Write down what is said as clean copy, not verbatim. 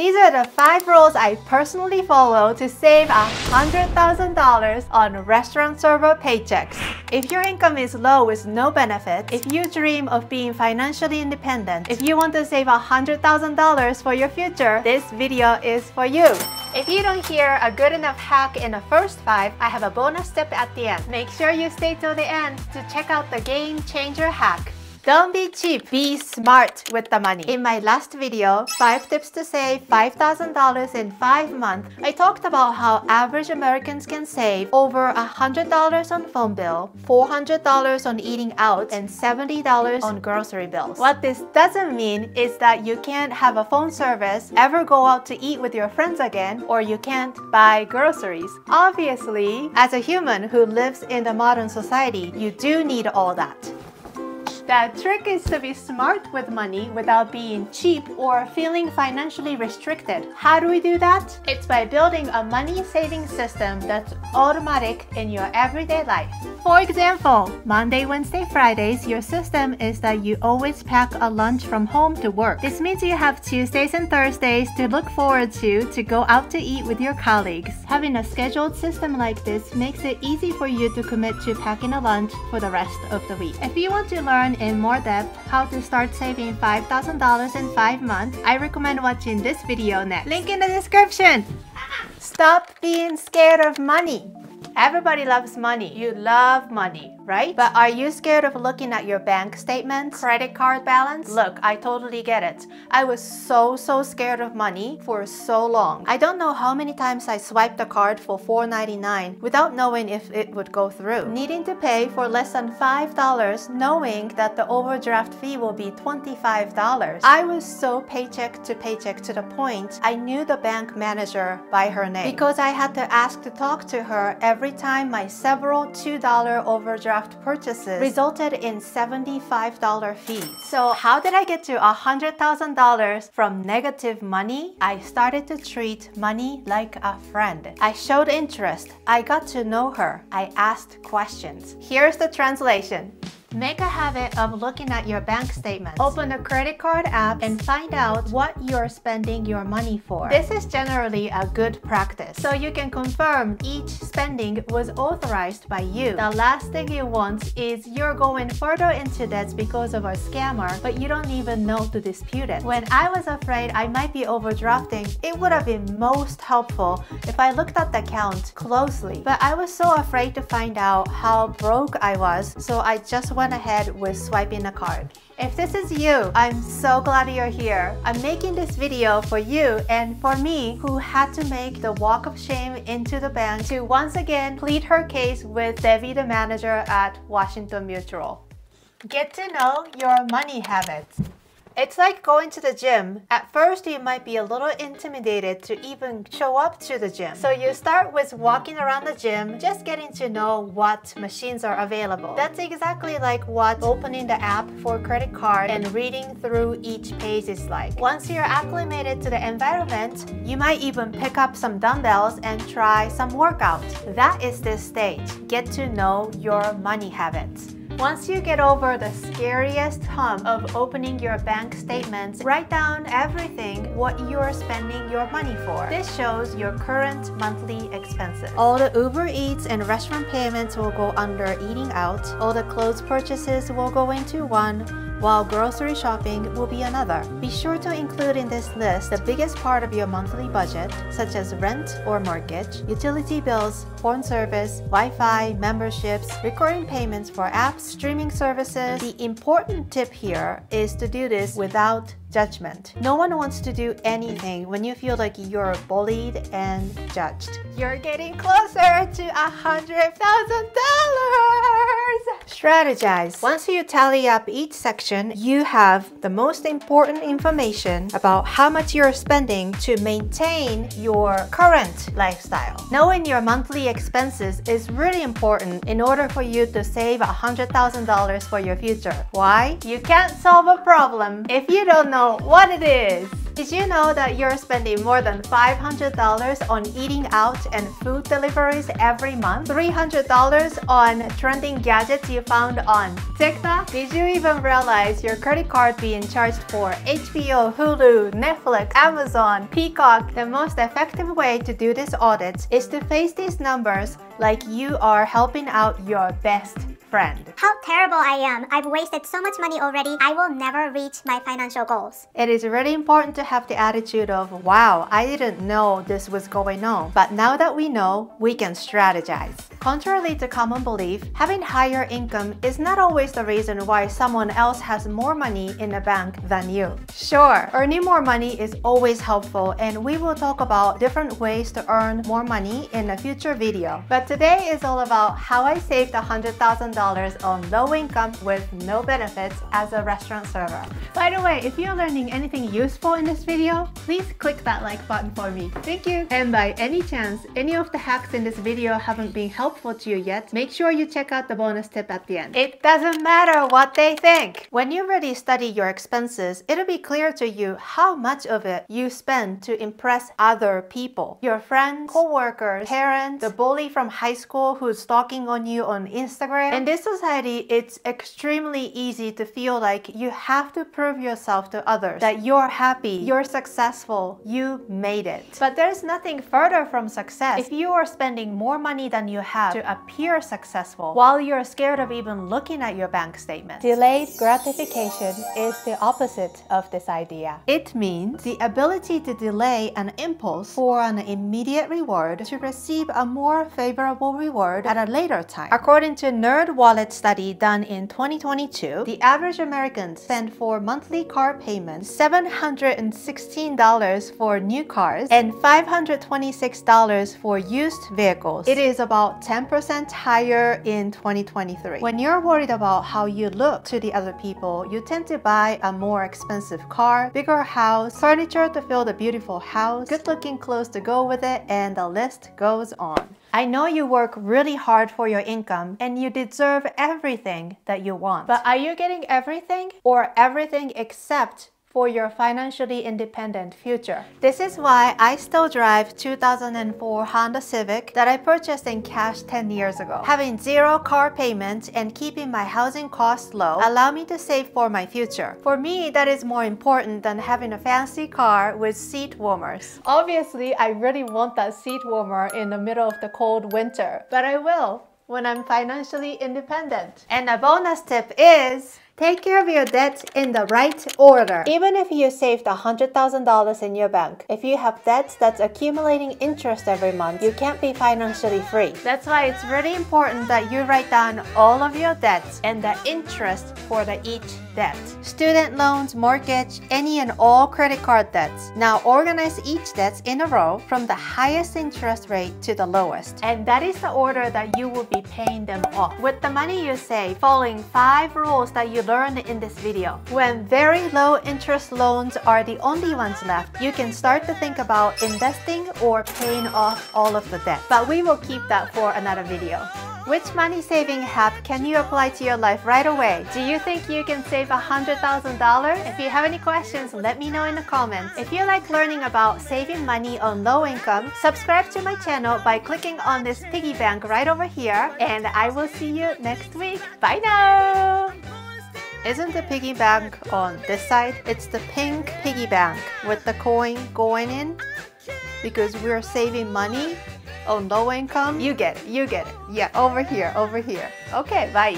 These are the 5 rules I personally follow to save $100,000 on restaurant server paychecks. If your income is low with no benefits, if you dream of being financially independent, if you want to save $100,000 for your future, this video is for you. If you don't hear a good enough hack in the first 5, I have a bonus tip at the end. Make sure you stay till the end to check out the game changer hack. Don't be cheap, be smart with the money. In my last video, 5 tips to save $5,000 in 5 months, I talked about how average Americans can save over $100 on phone bill, $400 on eating out, and $70 on grocery bills. What this doesn't mean is that you can't have a phone service, ever go out to eat with your friends again, or you can't buy groceries. Obviously, as a human who lives in the modern society, you do need all that. The trick is to be smart with money without being cheap or feeling financially restricted. How do we do that? It's by building a money-saving system that's automatic in your everyday life. For example, Monday, Wednesday, Fridays, your system is that you always pack a lunch from home to work. This means you have Tuesdays and Thursdays to look forward to go out to eat with your colleagues. Having a scheduled system like this makes it easy for you to commit to packing a lunch for the rest of the week. If you want to learn in more depth how to start saving $5,000 in 5 months, I recommend watching this video next. Link in the description! Stop being scared of money. Everybody loves money. You love money, right? But are you scared of looking at your bank statements, credit card balance? Look, I totally get it. I was so scared of money for so long. I don't know how many times I swiped the card for $4.99 without knowing if it would go through. Needing to pay for less than $5 knowing that the overdraft fee will be $25. I was so paycheck to the point I knew the bank manager by her name because I had to ask to talk to her every time my several $2 overdraft purchases resulted in $75 fees. So how did I get to $100,000 from negative money? I started to treat money like a friend. I showed interest. I got to know her. I asked questions. Here's the translation. Make a habit of looking at your bank statements. Open a credit card app and find out what you're spending your money for. This is generally a good practice, so you can confirm each spending was authorized by you. The last thing you want is you're going further into debts because of a scammer, but you don't even know to dispute it. When I was afraid I might be overdrafting, it would have been most helpful if I looked at the account closely. But I was so afraid to find out how broke I was, so I just went ahead with swiping a card. If this is you, I'm so glad you're here. I'm making this video for you and for me, who had to make the walk of shame into the bank to once again plead her case with Debbie, the manager at Washington Mutual. Get to know your money habits. It's like going to the gym. At first, you might be a little intimidated to even show up to the gym. So you start with walking around the gym, just getting to know what machines are available. That's exactly like what opening the app for credit card and reading through each page is like. Once you're acclimated to the environment, you might even pick up some dumbbells and try some workout. That is this stage. Get to know your money habits. Once you get over the scariest hump of opening your bank statements, write down everything what you're spending your money for. This shows your current monthly expenses. All the Uber Eats and restaurant payments will go under eating out. All the clothes purchases will go into one, while grocery shopping will be another. Be sure to include in this list the biggest part of your monthly budget, such as rent or mortgage, utility bills, phone service, Wi-Fi, memberships, recurring payments for apps, streaming services. The important tip here is to do this without judgment. No one wants to do anything when you feel like you're bullied and judged. You're getting closer to $100,000! Strategize. Once you tally up each section, you have the most important information about how much you're spending to maintain your current lifestyle. Knowing your monthly expenses is really important in order for you to save $100,000 for your future. Why? You can't solve a problem if you don't know what it is. Did you know that you're spending more than $500 on eating out and food deliveries every month? $300 on trending gadgets you found on TikTok? Did you even realize your credit card being charged for HBO, Hulu, Netflix, Amazon, Peacock? The most effective way to do this audit is to face these numbers like you are helping out your best friend. How terrible I am. I've wasted so much money already. I will never reach my financial goals. It is really important to have the attitude of, wow, I didn't know this was going on. But now that we know, we can strategize. Contrary to common belief, having higher income is not always the reason why someone else has more money in the bank than you. Sure, earning more money is always helpful, and we will talk about different ways to earn more money in a future video. But today is all about how I saved $100,000 on low income with no benefits as a restaurant server. By the way, if you're learning anything useful in this video, please click that like button for me. Thank you! And by any chance, any of the hacks in this video haven't been helpful to you yet, make sure you check out the bonus tip at the end. It doesn't matter what they think. When you really study your expenses, it'll be clear to you how much of it you spend to impress other people. Your friends, co-workers, parents, the bully from high school who's stalking on you on Instagram. In this society, it's extremely easy to feel like you have to prove yourself to others, that you're happy, you're successful, you made it. But there's nothing further from success if you are spending more money than you have to appear successful while you're scared of even looking at your bank statement. Delayed gratification is the opposite of this idea. It means the ability to delay an impulse for an immediate reward to receive a more favorable reward at a later time. According to NerdWallet study done in 2022, the average American spent for monthly car payments $716 for new cars and $526 for used vehicles. It is about 10% higher in 2023. When you're worried about how you look to the other people, you tend to buy a more expensive car, bigger house, furniture to fill the beautiful house, good-looking clothes to go with it, and the list goes on. I know you work really hard for your income and you deserve everything that you want. But are you getting everything or everything except for your financially independent future? This is why I still drive 2004 Honda Civic that I purchased in cash 10 years ago. Having zero car payments and keeping my housing costs low allow me to save for my future. For me, that is more important than having a fancy car with seat warmers. Obviously, I really want that seat warmer in the middle of the cold winter, but I will when I'm financially independent. And a bonus tip is, take care of your debts in the right order. Even if you saved $100,000 in your bank, if you have debts that's accumulating interest every month, you can't be financially free. That's why it's really important that you write down all of your debts and the interest for each debt. Student loans, mortgage, any and all credit card debts. Now organize each debt in a row from the highest interest rate to the lowest. And that is the order that you will be paying them off. With the money you save, following 5 rules that you learned in this video. When very low interest loans are the only ones left, you can start to think about investing or paying off all of the debt. But we will keep that for another video. Which money saving hack can you apply to your life right away? Do you think you can save $100,000? If you have any questions, let me know in the comments. If you like learning about saving money on low income, subscribe to my channel by clicking on this piggy bank right over here, and I will see you next week. Bye now! Isn't the piggy bank on this side? It's the pink piggy bank with the coin going in because we're saving money on low income. You get it, you get it. Yeah, over here, over here. Okay, bye.